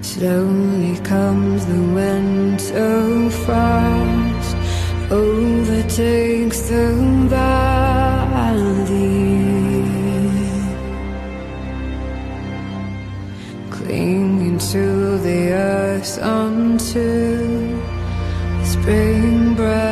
Slowly comes the winter frost, overtakes the valley, clinging to the earth until the spring breath